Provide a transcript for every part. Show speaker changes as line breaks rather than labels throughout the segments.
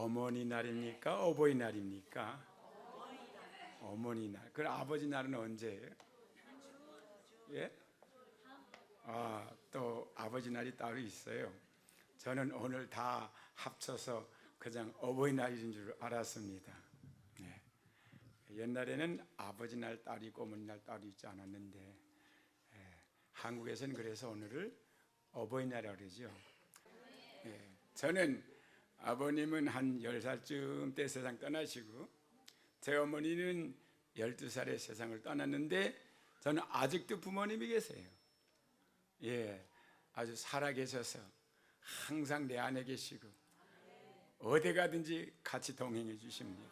어머니 날입니까? 어버이 날입니까? 어머니 날. 그럼 아버지 날은 언제예요? 예? 또 아버지 날이 따로 있어요. 저는 오늘 다 합쳐서 그냥 어버이날인 줄 알았습니다. 네. 옛날에는 아버지 날 따로 있고 어머니 날 따로 있지 않았는데 한국에서는 그래서 오늘을 어버이날이라고 그러죠. 저는 아버님은 한 10살쯤 때 세상 떠나시고 제 어머니는 12살에 세상을 떠났는데 저는 아직도 부모님이 계세요. 아주 살아계셔서 항상 내 안에 계시고 어디 가든지 같이 동행해 주십니다.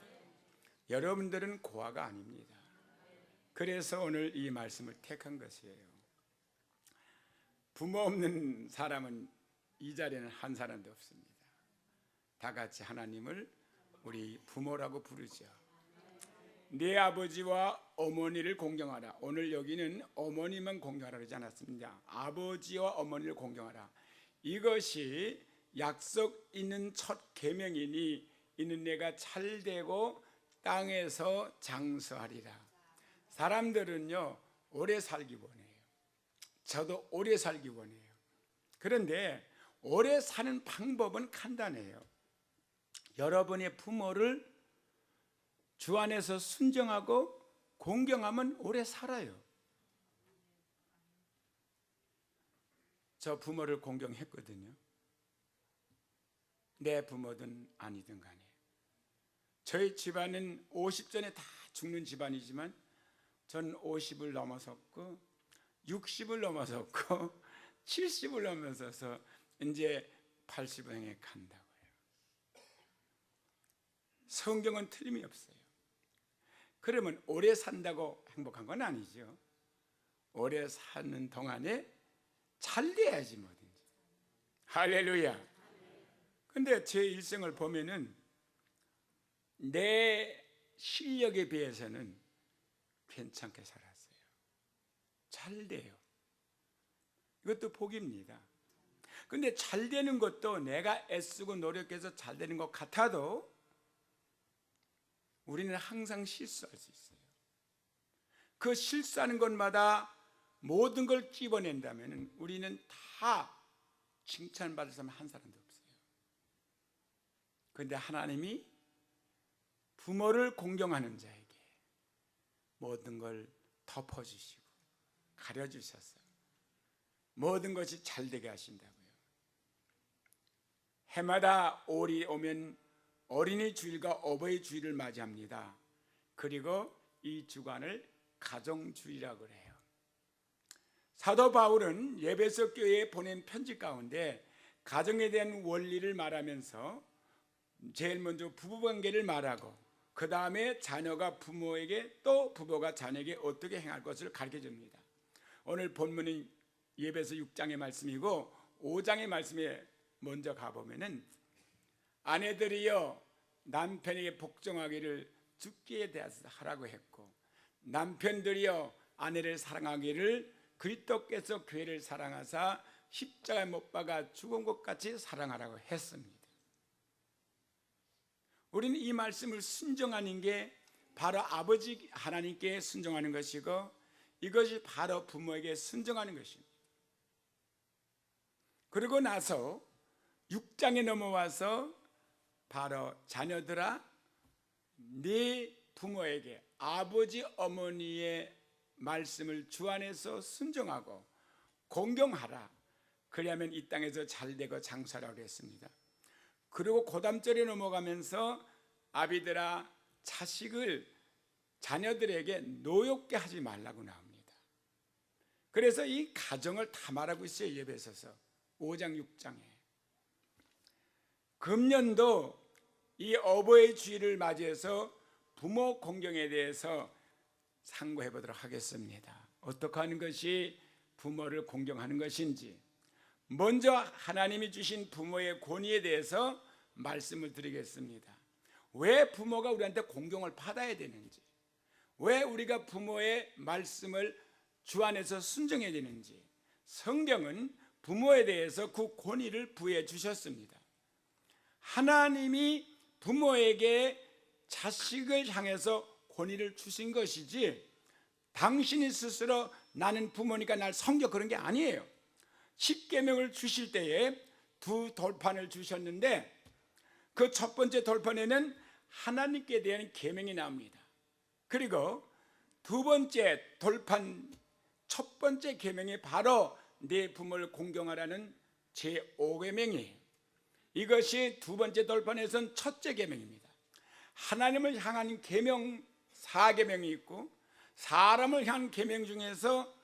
여러분들은 고아가 아닙니다. 그래서 오늘 이 말씀을 택한 것이에요. 부모 없는 사람은 이 자리에는 한 사람도 없습니다. 다 같이 하나님을 우리 부모라고 부르죠. 내 아버지와 어머니를 공경하라. 오늘 여기는 어머니만 공경하라 그러지 않았습니다. 아버지와 어머니를 공경하라. 이것이 약속 있는 첫 계명이니 이는 내가 잘되고 땅에서 장수하리라. 사람들은요 오래 살기 원해요. 저도 오래 살기 원해요. 그런데 오래 사는 방법은 간단해요. 여러분의 부모를 주 안에서 순종하고 공경하면 오래 살아요. 저 부모를 공경했거든요. 내 부모든 아니든 간에. 저희 집안은 50전에 다 죽는 집안이지만 전 50을 넘어섰고 60을 넘어섰고 70을 넘어서서 이제 80을 향해 간다고요. 성경은 틀림이 없어요. 그러면 오래 산다고 행복한 건 아니죠. 오래 사는 동안에 잘 돼야지 뭐든지. 할렐루야. 근데 제 일생을 보면은 내 실력에 비해서는 괜찮게 살았어요. 잘 돼요. 이것도 복입니다. 근데 잘 되는 것도 내가 애쓰고 노력해서 잘 되는 것 같아도 우리는 항상 실수할 수 있어요. 그 실수하는 것마다 모든 걸 찝어낸다면 우리는 다 칭찬받을 사람 한 사람도 없어요. 그런데 하나님이 부모를 공경하는 자에게 모든 걸 덮어주시고 가려주셔서 모든 것이 잘되게 하신다고요. 해마다 올이 오면 어린이 주일과 어버이 주일을 맞이합니다. 그리고 이 주간을 가정주의라고 해요. 사도 바울은 에베소 교회에 보낸 편지 가운데 가정에 대한 원리를 말하면서 제일 먼저 부부관계를 말하고 그 다음에 자녀가 부모에게 또 부모가 자녀에게 어떻게 행할 것을 가르쳐줍니다. 오늘 본문은 에베소 6장의 말씀이고 5장의 말씀에 먼저 가보면은 아내들이여 남편에게 복종하기를 주께 대하여서 하라고 했고 남편들이여 아내를 사랑하기를 그리스도께서 교회를 사랑하사 십자가에 못 박아 죽은 것 같이 사랑하라고 했습니다. 우리는 이 말씀을 순종하는 게 바로 아버지 하나님께 순종하는 것이고 이것이 바로 부모에게 순종하는 것입니다. 그러고 나서 6장에 넘어와서 바로 자녀들아 네 부모에게 아버지 어머니의 말씀을 주 안에서 순종하고 공경하라. 그래야만 이 땅에서 잘되고 장수하라고 했습니다. 그리고 그 다음 절에 넘어가면서 아비들아 자식을 자녀들에게 노엽게 하지 말라고 나옵니다. 그래서 이 가정을 다 말하고 있어요. 에베소서 5장 6장에. 금년도 이 어버이 주일을 맞이해서 부모 공경에 대해서 상고해 보도록 하겠습니다. 어떻게 하는 것이 부모를 공경하는 것인지 먼저 하나님이 주신 부모의 권위에 대해서 말씀을 드리겠습니다. 왜 부모가 우리한테 공경을 받아야 되는지, 왜 우리가 부모의 말씀을 주 안에서 순종해야 되는지, 성경은 부모에 대해서 그 권위를 부여해 주셨습니다. 하나님이 부모에게 자식을 향해서 권위를 주신 것이지 당신이 스스로 나는 부모니까 날 섬겨 그런 게 아니에요. 십계명을 주실 때에 두 돌판을 주셨는데 그 첫 번째 돌판에는 하나님께 대한 계명이 나옵니다. 그리고 두 번째 돌판 첫 번째 계명이 바로 내 부모를 공경하라는 제5계명이에요. 이것이 두 번째 돌판에서는 첫째 계명입니다. 하나님을 향한 계명 4계명이 있고 사람을 향한 계명 중에서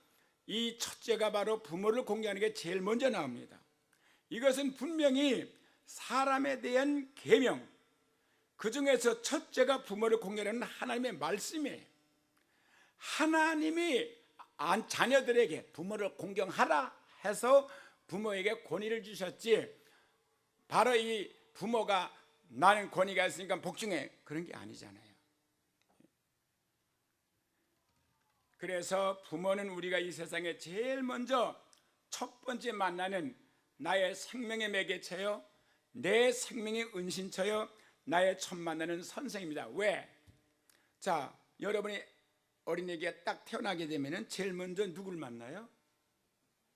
이 첫째가 바로 부모를 공경하는 게 제일 먼저 나옵니다. 이것은 분명히 사람에 대한 계명, 그 중에서 첫째가 부모를 공경하는 하나님의 말씀이에요. 하나님이 자녀들에게 부모를 공경하라 해서 부모에게 권위를 주셨지 바로 이 부모가 나는 권위가 있으니까 복종해 그런 게 아니잖아요. 그래서 부모는 우리가 이 세상에 제일 먼저 첫 번째 만나는 나의 생명의 매개체요, 내 생명의 은신처요, 나의 첫 만나는 선생입니다. 왜? 자, 여러분이 어린이가 딱 태어나게 되면 제일 먼저 누굴 만나요?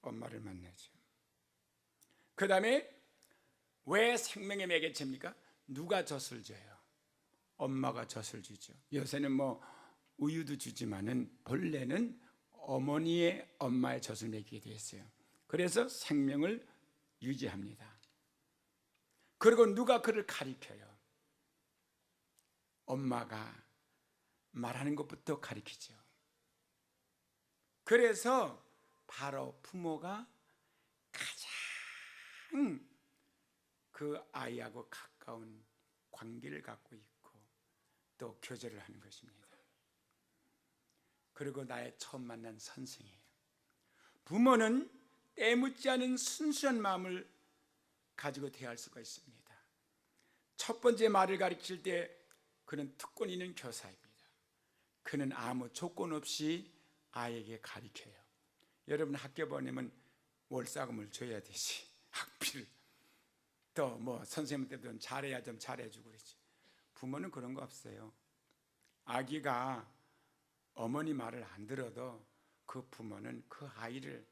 엄마를 만나죠. 그 다음에 왜 생명의 매개체입니까? 누가 젖을 줘요? 엄마가 젖을 주죠. 요새는 뭐 우유도 주지만은 본래는 어머니의 엄마의 젖을 먹이게 되어 있어요. 그래서 생명을 유지합니다. 그리고 누가 그를 가리켜요? 엄마가 말하는 것부터 가리키죠. 그래서 바로 부모가 가장 그 아이하고 가까운 관계를 갖고 있고 또 교제를 하는 것입니다. 그리고 나의 처음 만난 선생이에요. 부모는 때묻지 않은 순수한 마음을 가지고 대할 수가 있습니다. 첫 번째 말을 가르칠 때 그는 특권 있는 교사입니다. 그는 아무 조건 없이 아이에게 가르쳐요. 여러분 학교 보내면 월사금을 줘야 되지, 학비를 또 뭐 선생님한테도 잘해야 좀 잘해주고 그러지. 부모는 그런 거 없어요. 아기가 어머니 말을 안 들어도 그 부모는 그 아이를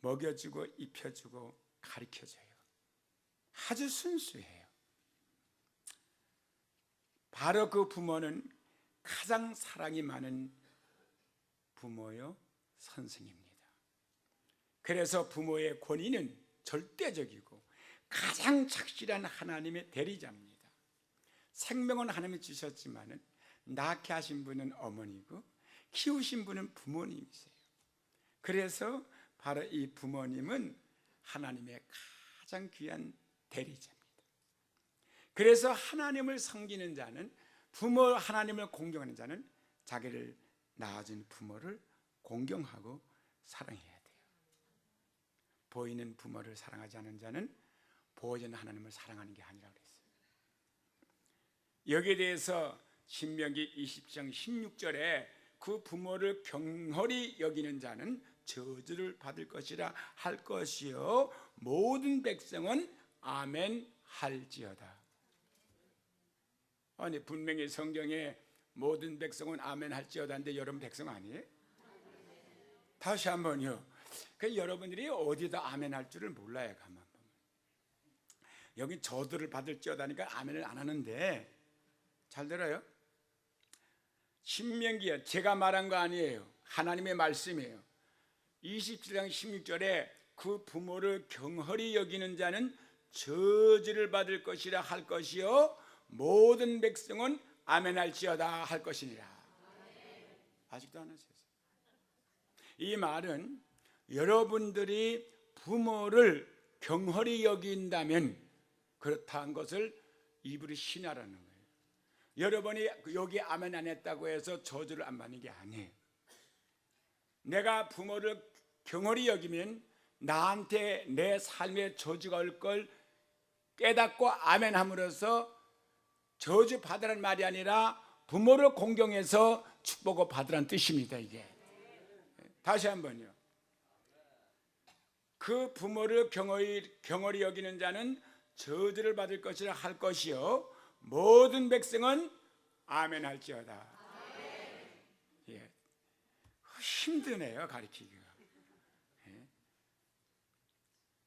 먹여주고 입혀주고 가르쳐줘요. 아주 순수해요. 바로 그 부모는 가장 사랑이 많은 부모요 선생입니다. 그래서 부모의 권위는 절대적이고 가장 착실한 하나님의 대리자입니다. 생명은 하나님이 주셨지만은 낳게 하신 분은 어머니고 키우신 분은 부모님이세요. 그래서 바로 이 부모님은 하나님의 가장 귀한 대리자입니다. 그래서 하나님을 섬기는 자는 부모 하나님을 공경하는 자는 자기를 낳아준 부모를 공경하고 사랑해야 돼요. 보이는 부모를 사랑하지 않는 자는 보호자는 하나님을 사랑하는 게 아니라고 그랬어요. 여기에 대해서 신명기 20장 16절에 그 부모를 경홀히 여기는 자는 저주를 받을 것이라 할 것이요 모든 백성은 아멘 할지어다. 아니 분명히 성경에 모든 백성은 아멘 할지어다인데 여러분 백성 아니에요? 다시 한번요. 그 여러분들이 어디다 아멘 할 줄을 몰라요. 가만 보면 여기 저주를 받을지어다니까 아멘을 안 하는데 잘 들어요. 신명기에 제가 말한 거 아니에요. 하나님의 말씀이에요. 27장 16절에 그 부모를 경홀히 여기는 자는 저주를 받을 것이라 할 것이요 모든 백성은 아멘할지어다 할 것이니라. 아직도 안 하셨어요. 이 말은 여러분들이 부모를 경홀히 여긴다면 그렇다는 것을 입으로 신하라는 거예요. 여러분이 여기 아멘 안 했다고 해서 저주를 안 받는 게 아니에요. 내가 부모를 경홀히 여기면 나한테 내 삶에 저주가 올 걸 깨닫고 아멘 함으로써 저주 받으라는 말이 아니라 부모를 공경해서 축복을 받으라는 뜻입니다. 이게 다시 한번요. 그 부모를 경홀히 여기는 자는 저주를 받을 것이라 할 것이요 모든 백성은 아멘 할지어다. 예. 힘드네요, 가르치기가. 예.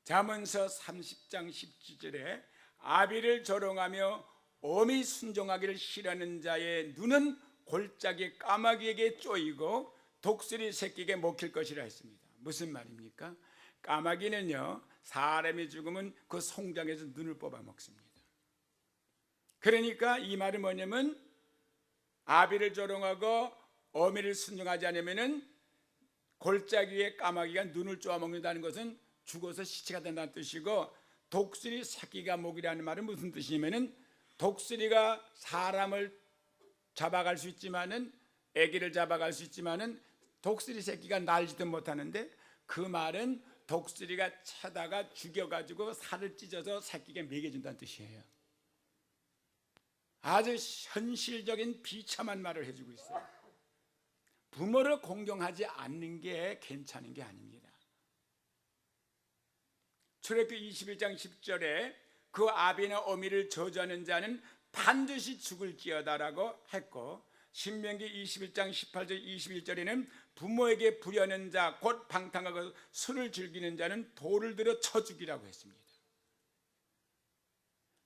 잠언서 30장 17절에 아비를 조롱하며 엄히 순종하기를 싫어하는 자의 눈은 골짜기 까마귀에게 쪼이고 독수리 새끼에게 먹힐 것이라 했습니다. 무슨 말입니까? 까마귀는요, 사람이 죽으면 그 송장에서 눈을 뽑아 먹습니다. 그러니까 이 말은 뭐냐면 아비를 조롱하고 어미를 순종하지 않으면은 골짜기에 까마귀가 눈을 쪼아 먹는다는 것은 죽어서 시체가 된다는 뜻이고, 독수리 새끼가 먹이라는 말은 무슨 뜻이냐면은 독수리가 사람을 잡아갈 수 있지만은, 아기를 잡아갈 수 있지만은 독수리 새끼가 날지도 못하는데, 그 말은 독수리가 차다가 죽여가지고 살을 찢어서 새끼가 먹여준다는 뜻이에요. 아주 현실적인 비참한 말을 해주고 있어요. 부모를 공경하지 않는 게 괜찮은 게 아닙니다. 출애굽기 21장 10절에 그 아비나 어미를 저주하는 자는 반드시 죽을지어다라고 했고, 신명기 21장 18절 21절에는 부모에게 불효하는 자 곧 방탕하고 술을 즐기는 자는 돌을 들어 쳐 죽이라고 했습니다.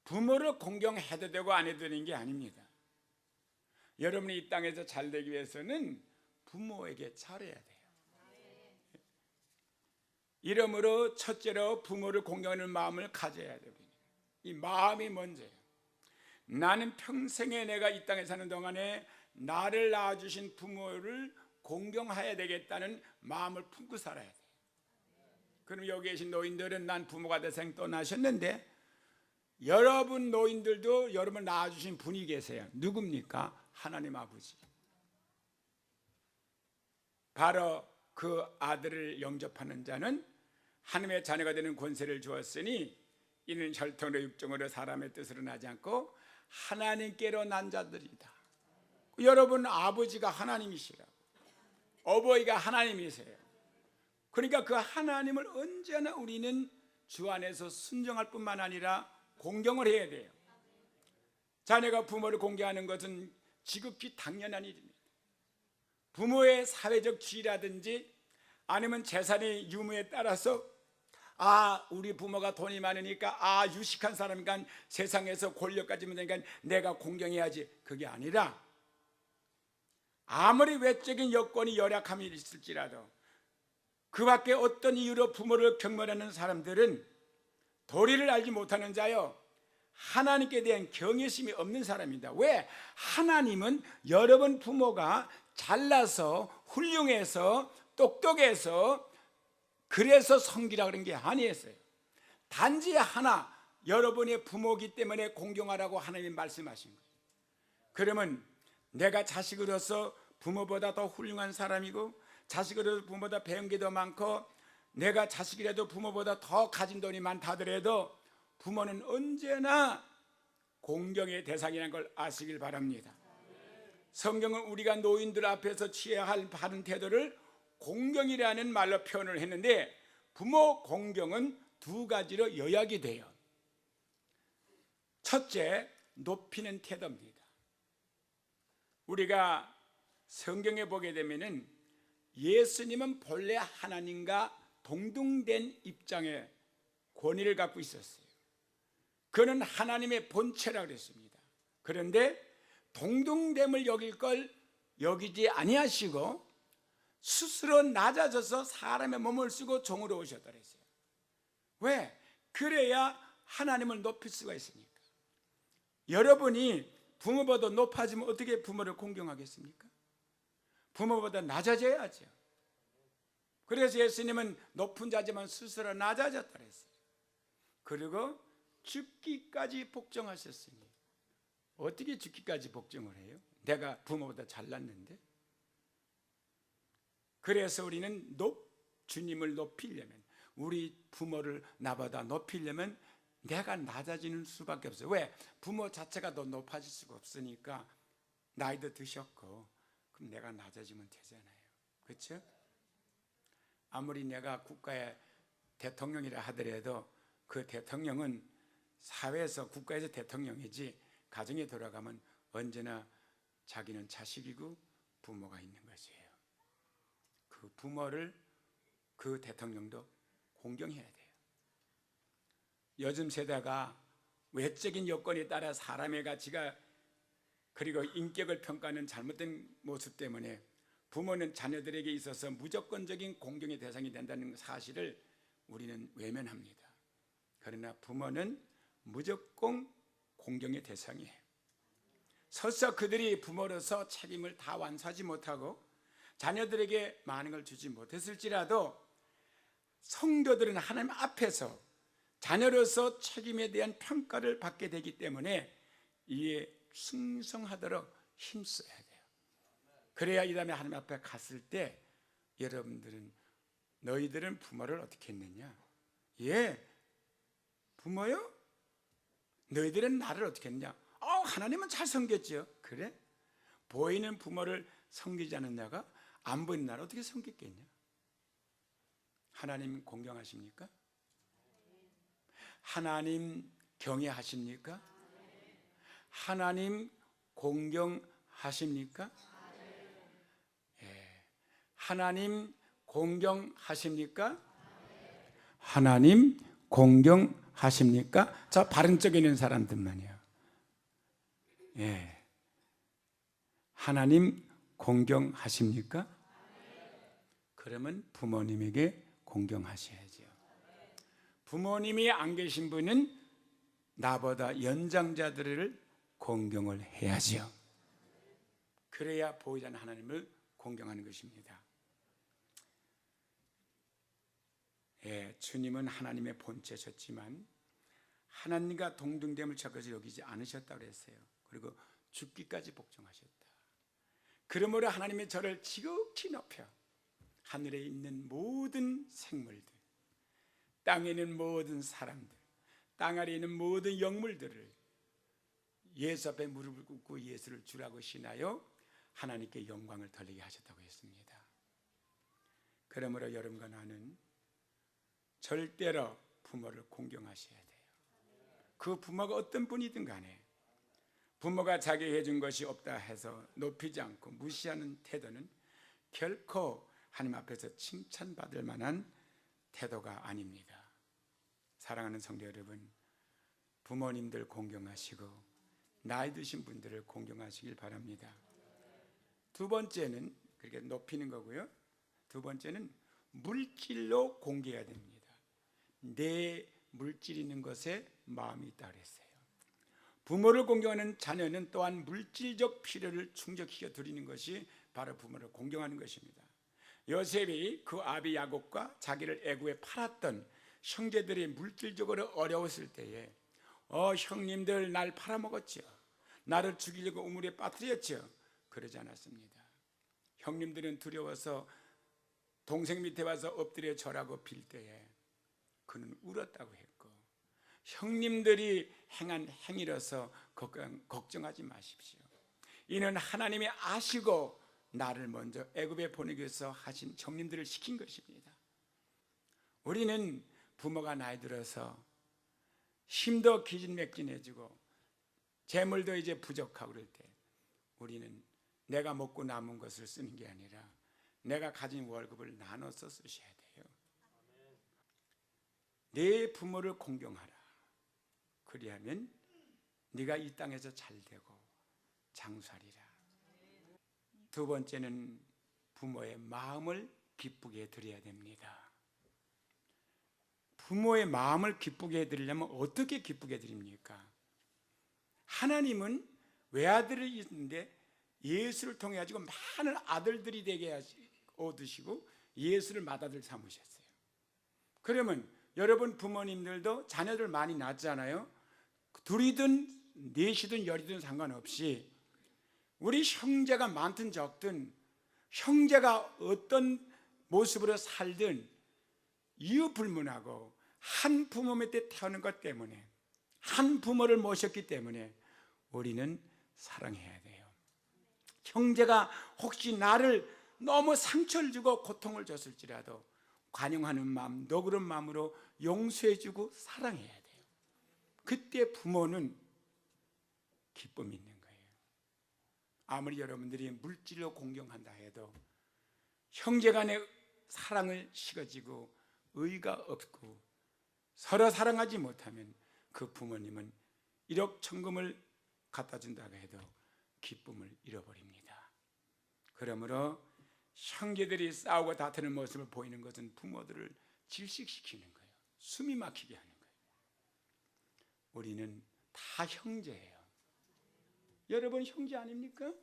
부모를 공경해도 되고 안 해도 되는 게 아닙니다. 여러분이 이 땅에서 잘 되기 위해서는 부모에게 잘해야 돼요. 이러므로 첫째로 부모를 공경하는 마음을 가져야 돼요. 이 마음이 먼저예요. 나는 평생에 내가 이 땅에 사는 동안에 나를 낳아주신 부모를 공경해야 되겠다는 마음을 품고 살아야 돼요. 그럼 여기 계신 노인들은 난 부모가 돼서 떠나셨는데, 여러분 노인들도 여러분을 낳아주신 분이 계세요. 누굽니까? 하나님 아버지. 바로 그 아들을 영접하는 자는 하나님의 자녀가 되는 권세를 주었으니 이는 혈통으로 육정으로 사람의 뜻으로 나지 않고 하나님께로 난 자들이다. 여러분 아버지가 하나님이시라고, 어버이가 하나님이세요. 그러니까 그 하나님을 언제나 우리는 주 안에서 순종할 뿐만 아니라 공경을 해야 돼요. 자녀가 부모를 공경하는 것은 지극히 당연한 일입니다. 부모의 사회적 지위라든지 아니면 재산의 유무에 따라서 우리 부모가 돈이 많으니까 유식한 사람이니까 세상에서 권력 가지면 되니까 내가 공경해야지, 그게 아니라 아무리 외적인 여건이 열악함이 있을지라도 그 밖에 어떤 이유로 부모를 경멸하는 사람들은 도리를 알지 못하는 자요, 하나님께 대한 경외심이 없는 사람입니다. 왜? 하나님은 여러분 부모가 잘나서 훌륭해서 똑똑해서 그래서 섬기라 그런 게 아니었어요. 단지 하나, 여러분의 부모이기 때문에 공경하라고 하나님이 말씀하신 거예요. 그러면 내가 자식으로서 부모보다 더 훌륭한 사람이고, 자식으로서 부모보다 배운 게 더 많고, 내가 자식이라도 부모보다 더 가진 돈이 많다 하더라도 부모는 언제나 공경의 대상이라는 걸 아시길 바랍니다. 성경은 우리가 노인들 앞에서 취해야 할 바른 태도를 공경이라는 말로 표현을 했는데, 부모 공경은 두 가지로 요약이 돼요. 첫째, 높이는 태도입니다. 우리가 성경에 보게 되면은 예수님은 본래 하나님과 동등된 입장의 권위를 갖고 있었어요. 그는 하나님의 본체라고 그랬습니다. 그런데 동등됨을 여길 걸 여기지 아니하시고 스스로 낮아져서 사람의 몸을 쓰고 종으로 오셨다 그랬어요. 왜? 그래야 하나님을 높일 수가 있으니까. 여러분이 부모보다 높아지면 어떻게 부모를 공경하겠습니까? 부모보다 낮아져야죠. 그래서 예수님은 높은 자지만 스스로 낮아졌다 그랬어요. 그리고 죽기까지 복종하셨으니 어떻게 죽기까지 복종을 해요? 내가 부모보다 잘났는데. 그래서 우리는 주님을 높이려면, 우리 부모를 나보다 높이려면 내가 낮아지는 수밖에 없어요. 왜? 부모 자체가 더 높아질 수가 없으니까. 나이도 드셨고 그럼 내가 낮아지면 되잖아요. 그렇죠? 아무리 내가 국가의 대통령이라 하더라도 그 대통령은 사회에서, 국가에서 대통령이지 가정에 돌아가면 언제나 자기는 자식이고 부모가 있는 것이에요. 그 부모를, 그 대통령도 공경해야 돼요. 요즘 세대가 외적인 여건에 따라 사람의 가치가 그리고 인격을 평가하는 잘못된 모습 때문에 부모는 자녀들에게 있어서 무조건적인 공경의 대상이 된다는 사실을 우리는 외면합니다. 그러나 부모는 무조건 공경의 대상이에요. 설사 그들이 부모로서 책임을 다 완수하지 못하고 자녀들에게 많은 걸 주지 못했을지라도 성도들은 하나님 앞에서 자녀로서 책임에 대한 평가를 받게 되기 때문에 이에 충성하도록 힘써야 돼요. 그래야 이 다음에 하나님 앞에 갔을 때 여러분들은, 너희들은 부모를 어떻게 했느냐? 예, 부모요? 너희들은 나를 어떻게 했느냐? 하나님은 잘 섬겼죠. 그래? 보이는 부모를 섬기지 않은 자가 안 보이는 나를 어떻게 섬겼겠냐? 하나님 공경하십니까? 하나님 경외하십니까? 하나님 공경하십니까? 예. 하나님 공경하십니까? 하나님 공경하십니까? 저 바른 쪽에 있는 사람들만이요. 예. 하나님 공경하십니까? 그러면 부모님에게 공경하셔야죠. 부모님이 안 계신 분은 나보다 연장자들을 공경을 해야죠. 그래야 보이지 않는 하나님을 공경하는 것입니다. 예, 주님은 하나님의 본체셨지만 하나님과 동등됨을 저것을 여기지 않으셨다고 했어요. 그리고 죽기까지 복종하셨다. 그러므로 하나님의 저를 지극히 높여 하늘에 있는 모든 생물들, 땅에 있는 모든 사람들, 땅 아래에 있는 모든 영물들을 예수 앞에 무릎을 꿇고 예수를 주라고 신하여 하나님께 영광을 돌리게 하셨다고 했습니다. 그러므로 여러분과 나는 절대로 부모를 공경하셔야 돼요. 그 부모가 어떤 분이든 간에 부모가 자기에게 해준 것이 없다 해서 높이지 않고 무시하는 태도는 결코 하나님 앞에서 칭찬받을 만한 태도가 아닙니다. 사랑하는 성도 여러분, 부모님들 공경하시고 나이 드신 분들을 공경하시길 바랍니다. 두 번째는 그렇게 높이는 거고요. 두 번째는 물질로 공경해야 됩니다. 내 물질 있는 것에 마음이 있다 그랬어요. 부모를 공경하는 자녀는 또한 물질적 필요를 충족시켜 드리는 것이 바로 부모를 공경하는 것입니다. 요셉이 그 아비 야곱과 자기를 애굽에 팔았던 형제들이 물질적으로 어려웠을 때에 형님들 날 팔아먹었죠. 나를 죽이려고 우물에 빠뜨렸죠. 그러지 않았습니다. 형님들은 두려워서 동생 밑에 와서 엎드려 절하고 빌 때에 그는 울었다고 했고, 형님들이 행한 행위로서 걱정하지 마십시오. 이는 하나님이 아시고 나를 먼저 애굽에 보내기 위해서 하신 형님들을 시킨 것입니다. 우리는 부모가 나이 들어서 힘도 기진맥진해지고 재물도 이제 부족하고 그럴 때 우리는 내가 먹고 남은 것을 쓰는 게 아니라 내가 가진 월급을 나눠서 쓰셔야 돼요. 내 부모를 공경하라. 그리하면 네가 이 땅에서 잘되고 장수하리라. 두 번째는 부모의 마음을 기쁘게 해드려야 됩니다. 부모의 마음을 기쁘게 해드리려면 어떻게 기쁘게 해드립니까? 하나님은 외아들이 있는데 예수를 통해 가지고 많은 아들들이 되게 얻으시고 예수를 맏아들 삼으셨어요. 그러면 여러분 부모님들도 자녀들 많이 낳잖아요. 둘이든 넷이든 열이든 상관없이 우리 형제가 많든 적든 형제가 어떤 모습으로 살든 이유 불문하고 한 부모 밑에 태어난 것 때문에 한 부모를 모셨기 때문에 우리는 사랑해야 돼요. 형제가 혹시 나를 너무 상처를 주고 고통을 줬을지라도 관용하는 마음, 너그러운 마음으로 용서해주고 사랑해야 돼요. 그때 부모는 기쁨이 있는 거예요. 아무리 여러분들이 물질로 공경한다 해도 형제간의 사랑을 식어지고 의가 없고 서로 사랑하지 못하면 그 부모님은 1억 천금을 갖다 준다고 해도 기쁨을 잃어버립니다. 그러므로 형제들이 싸우고 다투는 모습을 보이는 것은 부모들을 질식시키는 거예요. 숨이 막히게 하는 거예요. 우리는 다 형제예요. 여러분 형제 아닙니까?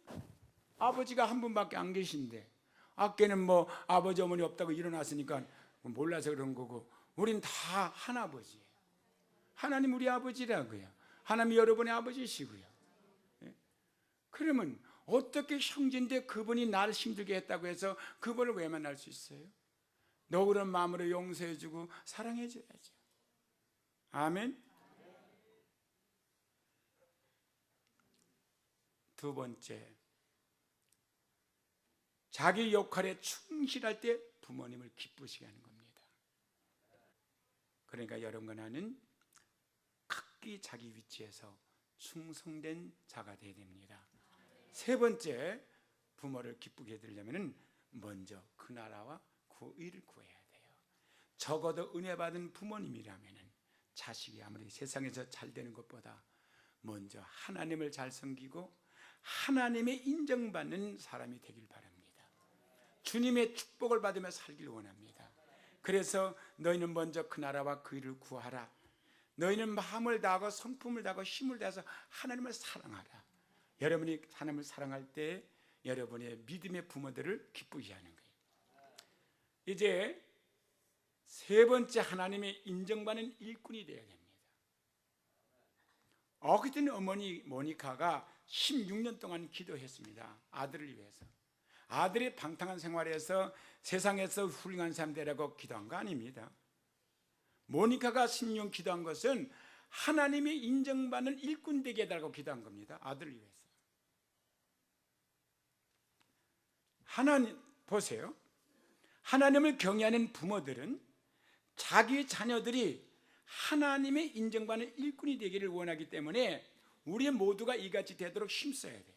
아버지가 한 분밖에 안 계신데 아께는 뭐 아버지 어머니 없다고 일어났으니까 몰라서 그런 거고 우린 다 한 아버지예요. 하나님 우리 아버지라고요. 하나님이 여러분의 아버지시고요. 그러면 어떻게 형제인데 그분이 나를 힘들게 했다고 해서 그분을 왜 만날 수 있어요? 너그러운 마음으로 용서해주고 사랑해줘야죠. 아멘. 두 번째, 자기 역할에 충실할 때 부모님을 기쁘시게 하는 겁니다. 그러니까 여러분과 나는 각기 자기 위치에서 충성된 자가 되어야 됩니다. 세 번째, 부모를 기쁘게 해드리려면 먼저 그 나라와 그 의를 구해야 돼요. 적어도 은혜 받은 부모님이라면 자식이 아무리 세상에서 잘 되는 것보다 먼저 하나님을 잘 섬기고 하나님의 인정받는 사람이 되길 바랍니다. 주님의 축복을 받으며 살길 원합니다. 그래서 너희는 먼저 그 나라와 그 일을 구하라. 너희는 마음을 다하고 성품을 다하고 힘을 다해서 하나님을 사랑하라. 여러분이 하나님을 사랑할 때 여러분의 믿음의 부모들을 기쁘게 하는 거예요. 이제 세 번째, 하나님의 인정받는 일꾼이 되어야 됩니다. 어쨌든 어머니 모니카가 16년 동안 기도했습니다. 아들을 위해서. 아들이 방탕한 생활에서 세상에서 훌륭한 사람 되라고 기도한 거 아닙니다. 모니카가 16년 기도한 것은 하나님이 인정받는 일꾼 되게 해달라고 기도한 겁니다. 아들을 위해서. 하나님 보세요. 하나님을 경외하는 부모들은 자기 자녀들이 하나님의 인정받는 일꾼이 되기를 원하기 때문에 우리 모두가 이같이 되도록 힘써야 돼요.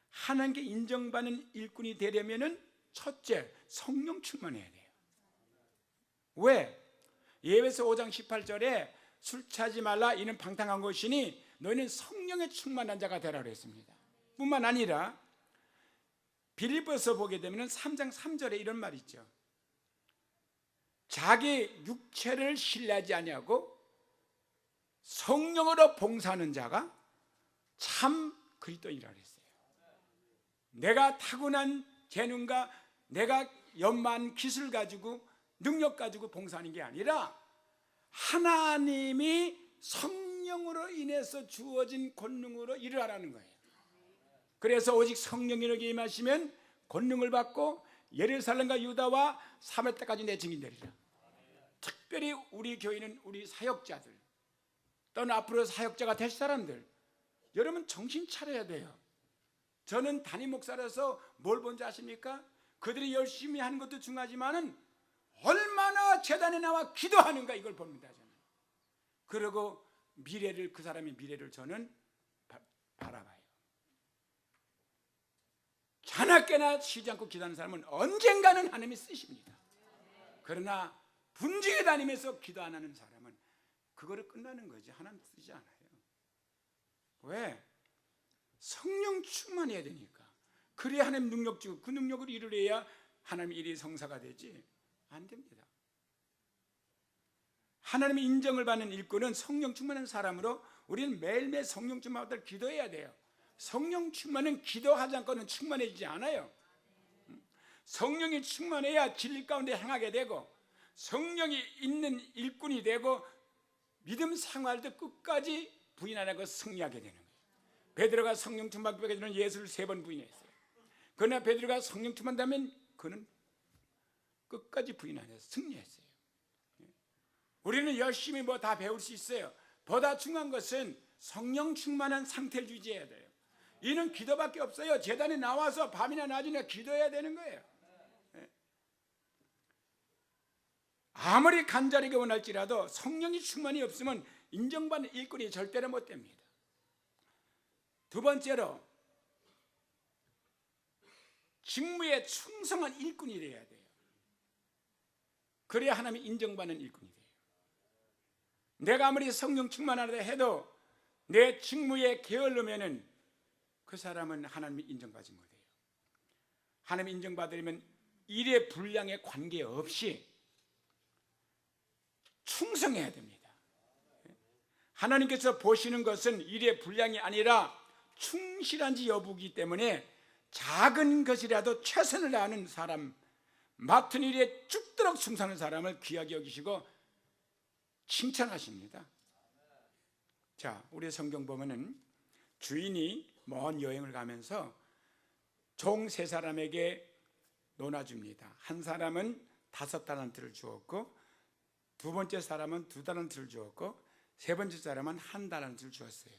하나님께 인정받는 일꾼이 되려면 첫째, 성령 충만해야 돼요. 왜? 예배서 5장 18절에 술 취하지 말라, 이는 방탕한 것이니 너희는 성령에 충만한 자가 되라 그랬습니다. 뿐만 아니라 빌립보서 보게 되면 3장 3절에 이런 말이 있죠. 자기 육체를 신뢰하지 아니하고 성령으로 봉사하는 자가 참 그리스도인이라 그랬어요. 내가 타고난 재능과 내가 연만 기술 가지고 능력 가지고 봉사하는 게 아니라 하나님이 성령으로 인해서 주어진 권능으로 일을 하라는 거예요. 그래서 오직 성령에게 임하시면 권능을 받고 예루살렘과 유다와 사마리아 땅까지 내 증인되리라. 특별히 우리 교회는 우리 사역자들 또는 앞으로 사역자가 될 사람들, 여러분 정신 차려야 돼요. 저는 담임 목사라서 뭘 본지 아십니까? 그들이 열심히 하는 것도 중요하지만은 얼마나 제단에 나와 기도하는가 이걸 봅니다. 저는. 그리고 미래를, 그 사람의 미래를 저는 바라봐요. 자나깨나 쉬지 않고 기도하는 사람은 언젠가는 하나님이 쓰십니다. 그러나 분주히 다니면서 기도 안 하는 사람은 그거를 끝나는 거지 하나님 쓰지 않아요. 왜? 성령 충만해야 되니까. 그래야 하나님 능력 주고 그 능력을 이루어야 하나님 일이 성사가 되지 안 됩니다. 하나님의 인정을 받는 일꾼은 성령 충만한 사람으로 우리는 매일매일 성령 충만을 기도해야 돼요. 성령 충만은 기도하지 않고는 충만해지지 않아요. 성령이 충만해야 진리 가운데 행하게 되고 성령이 있는 일꾼이 되고 믿음 생활도 끝까지 부인 안 하고 승리하게 되는 거예요. 베드로가 성령 충만 받게 되는 예수를 3번 부인했어요. 그러나 베드로가 성령 충만되면 그는 끝까지 부인 안 해서 승리했어요. 우리는 열심히 뭐 다 배울 수 있어요. 보다 중요한 것은 성령 충만한 상태를 유지해야 돼요. 이는 기도밖에 없어요. 제단에 나와서 밤이나 낮이나 기도해야 되는 거예요. 아무리 간절하게 원할지라도 성령이 충만히 없으면 인정받는 일꾼이 절대로 못 됩니다. 두 번째로 직무에 충성한 일꾼이 되어야 돼요. 그래야 하나님이 인정받는 일꾼이 돼요. 내가 아무리 성령 충만하다 해도 내 직무에 게을르면은 그 사람은 하나님이 인정받지 못해요. 하나님이 인정받으려면 일의 분량에 관계없이 충성해야 됩니다. 하나님께서 보시는 것은 일의 분량이 아니라 충실한지 여부이기 때문에 작은 것이라도 최선을 다하는 사람, 맡은 일에 죽도록 충성하는 사람을 귀하게 여기시고 칭찬하십니다. 자, 우리 성경 보면은 주인이 먼 여행을 가면서 종 세 사람에게 나눠줍니다. 한 사람은 5달란트를 주었고, 두 번째 사람은 2달란트를 주었고, 세 번째 사람은 1달란트를 주었어요.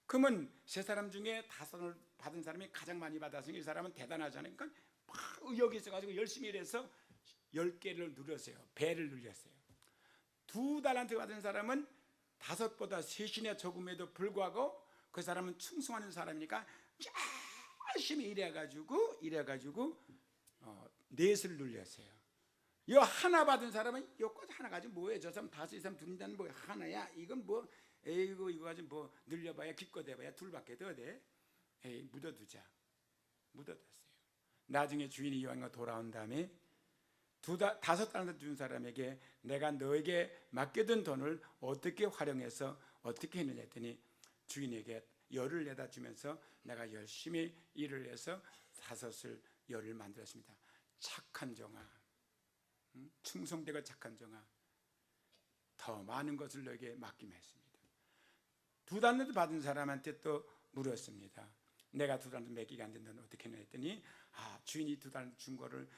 그러면 세 사람 중에 5을 받은 사람이 가장 많이 받았으니 이 사람은 대단하잖아요. 그러니까 막 의욕이 있어가지고 열심히 일해서 10개를 누렸어요. 배를 눌렸어요. 2달란트 받은 사람은 5보다 3이나 적음에도 불구하고 그 사람은 충성하는 사람이니까 열심히 일해가지고 4을 눌렸어요. 이 하나 받은 사람은 요거 하나 가지고 뭐해? 저 사람 5 이상 두른다는 뭐야? 하나야? 이건 뭐 에이고 이거 가지고 뭐 늘려봐야 기껏 해봐야 2밖에 더 돼. 에이 묻어두자. 묻어뒀어요. 나중에 주인이 이왕 돌아온 다음에 5달란트 준 사람에게 내가 너에게 맡겨둔 돈을 어떻게 활용해서 어떻게 했느냐 했더니 주인에게 10을 내다 주면서 내가 열심히 일을 해서 10을 만들었습니다. 착한 종아, 충성되고 착한 종아, 더 많은 것을 너에게 맡기면 했습니다. 2달란트 받은 사람한테 또 물었습니다. 내가 2달란트 몇 개가 안 된다는 어떻게 했냐 했더니 주인이 2달란트 준 거를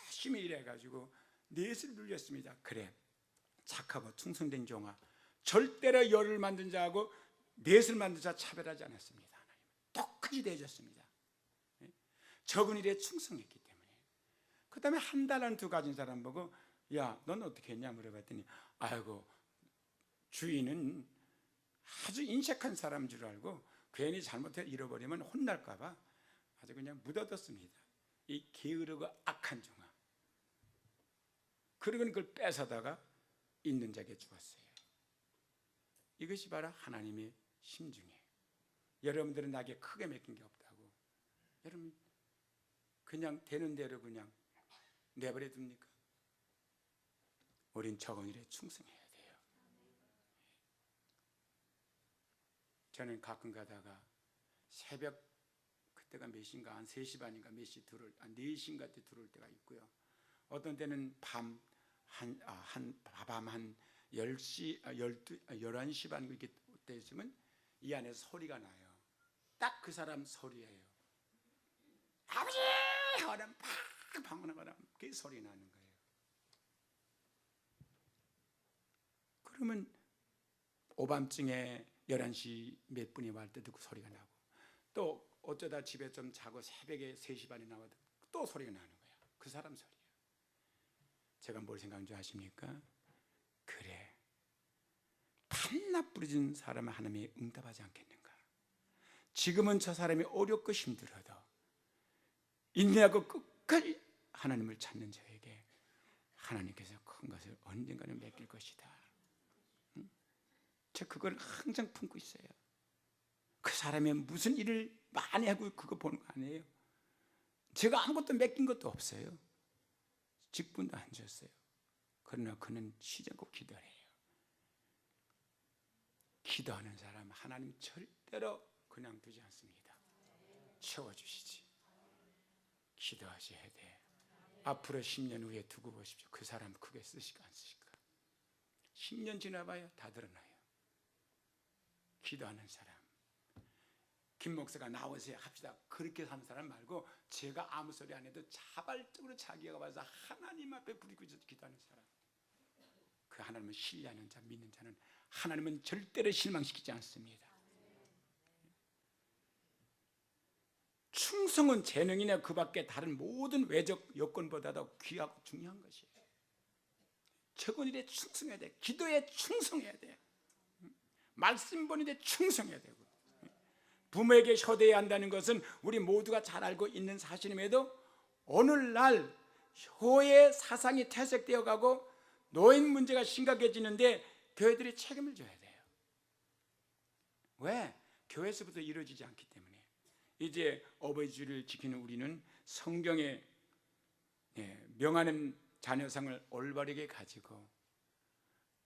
열심히 일해가지고 4을 눌렸습니다. 그래, 착하고 충성된 종아, 절대로 10을 만든 자하고 4을 만든 자 차별하지 않았습니다. 하나님은 똑같이 대해줬습니다. 적은 일에 충성했기 때문에. 그 다음에 1달란트 가진 사람 보고 야, 넌 어떻게 했냐 물어봤더니 아이고, 주인은 아주 인색한 사람인 줄 알고 괜히 잘못해 잃어버리면 혼날까봐 아주 그냥 묻어뒀습니다. 이 게으르고 악한 종아. 그러고는 그걸 뺏어다가 있는 자에게 주었어요. 이것이 바로 하나님의 심중이에요. 여러분들은 나에게 크게 맡긴 게 없다고 여러분 그냥 되는 대로 그냥 내버려 둡니까? 우린 적은 일에 충성해야 돼요. 저는 가끔 가다가 새벽 그때가 몇 시인가 한 3시 반인가 몇 시 들어올 4시인가 때 들어올 때가 있고요. 어떤 때는 밤 한 10시 11시 반 이렇게 되시면 이 안에 소리가 나요. 딱 그 사람 소리예요. 아버지! 하면 팍 방언하거나 그 소리 나는 거예요. 그러면 오밤중에 11시 몇 분이 말 때 듣고 소리가 나고 또 어쩌다 집에 좀 자고 새벽에 3시 반에 나와도 또 소리가 나는 거야. 그 사람 소리야. 제가 뭘 생각하는 줄 아십니까? 그래, 밤낮 부르짖는 사람은 하나님이 응답하지 않겠는가? 지금은 저 사람이 어렵고 힘들어도 인내하고 끝까지 하나님을 찾는 자에게 하나님께서 큰 것을 언젠가는 맡길 것이다. 저 그걸 항상 품고 있어요. 그 사람이 무슨 일을 많이 하고 그거 보는 거 아니에요. 제가 아무것도 맡긴 것도 없어요. 직분도 안 줬어요. 그러나 그는 쉬지 않고 기도를 해요. 기도하는 사람 하나님 절대로 그냥 두지 않습니다. 채워주시지. 기도하셔야 돼. 앞으로 10년 후에 두고 보십시오. 그 사람 크게 쓰실까 안 쓰실까? 10년 지나봐야 다 드러나요. 기도하는 사람. 김 목사가 나오세요 합시다. 그렇게 하는 사람 말고 제가 아무 소리 안 해도 자발적으로 자기가 와서 하나님 앞에 부르짖고 기도하는 사람. 그 하나님을 신뢰하는 자, 믿는 자는 하나님은 절대로 실망시키지 않습니다. 충성은 재능이나 그 밖에 다른 모든 외적 여건보다도 귀하고 중요한 것이에요. 적은 일에 충성해야 돼. 기도에 충성해야 돼. 말씀 보는데 충성해야 되고 부모에게 효대해야 한다는 것은 우리 모두가 잘 알고 있는 사실임에도 오늘날 효의 사상이 퇴색되어 가고 노인 문제가 심각해지는데 교회들이 책임을 져야 돼요. 왜? 교회에서부터 이루어지지 않기 때문에. 이제 어버이 주일을 지키는 우리는 성경에 명하는 자녀상을 올바르게 가지고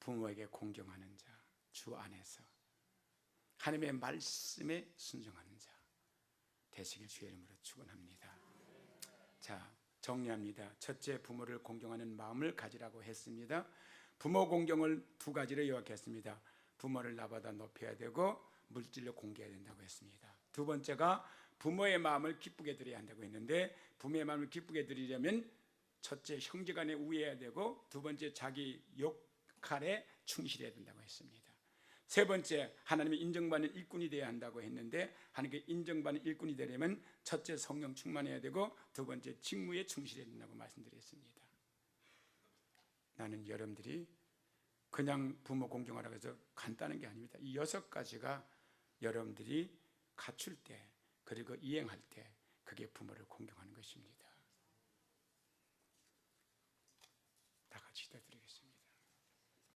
부모에게 공경하는 자, 주 안에서 하나님의 말씀에 순종하는 자 되시길 주의 이름으로 축원합니다. 자, 정리합니다. 첫째, 부모를 공경하는 마음을 가지라고 했습니다. 부모 공경을 두 가지로 요약했습니다. 부모를 나보다 높여야 되고 물질로 공개해야 된다고 했습니다. 두 번째가 부모의 마음을 기쁘게 드려야 한다고 했는데, 부모의 마음을 기쁘게 드리려면 첫째, 형제간에 우애해야 되고, 두 번째, 자기 역할에 충실해야 된다고 했습니다. 세 번째, 하나님의 인정받는 일꾼이 되어야 한다고 했는데, 하나님께 인정받는 일꾼이 되려면 첫째, 성령 충만해야 되고, 두 번째, 직무에 충실해야 된다고 말씀드렸습니다. 나는 여러분들이 그냥 부모 공경하라고 해서 간단한 게 아닙니다. 이 6가지가 여러분들이 갖출 때, 그리고 이행할 때 그게 부모를 공경하는 것입니다. 다 같이 기도드리겠습니다.